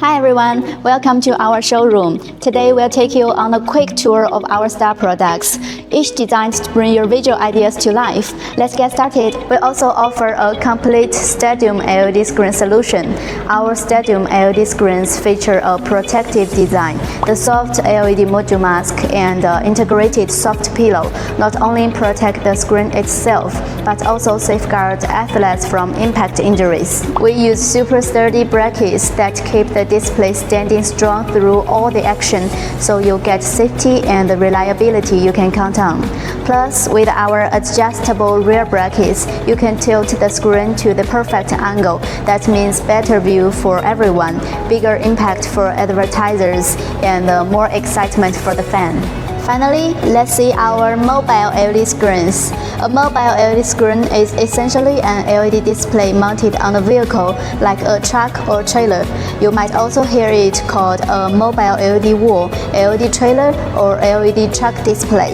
Hi everyone, welcome to our showroom. Today we'll take you on a quick tour of our star products, each designed to bring your visual ideas to life. Let's get started. We also offer a complete stadium LED screen solution. Our stadium LED screens feature a protective design, the soft LED module mask, and integrated soft pillow not only protect the screen itself, but also safeguard athletes from impact injuries. We use super sturdy brackets that keep the display standing strong through all the action, so you'll get safety and reliability you can count on. Plus, with our adjustable rear brackets, you can tilt the screen to the perfect angle. That means better view for everyone, bigger impact for advertisers, and more excitement for the fan. Finally, let's see our mobile LED screens. A mobile LED screen is essentially an LED display mounted on a vehicle like a truck or trailer. You might also hear it called a mobile LED wall, LED trailer, or LED truck display.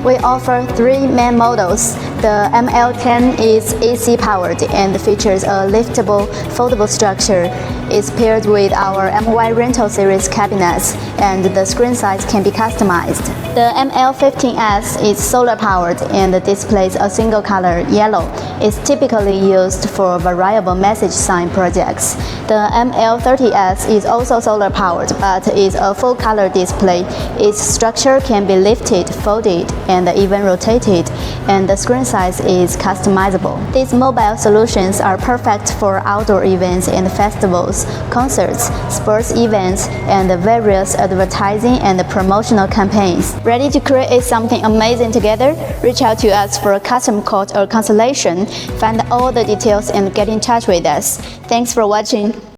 We offer three main models. The ML10 is AC powered and features a liftable, foldable structure. It's paired with our MY Rental Series cabinets, and the screen size can be customized. The ML15S is solar powered and displays a single color, yellow. It's typically used for variable message sign projects. The ML30S is also solar powered, but is a full color display. Its structure can be lifted, folded, and even rotated, and the screen size is customizable. These mobile solutions are perfect for outdoor events and festivals, concerts, sports events, and various advertising and promotional campaigns. Ready to create something amazing together? Reach out to us for a custom quote or consultation. Find all the details and get in touch with us. Thanks for watching.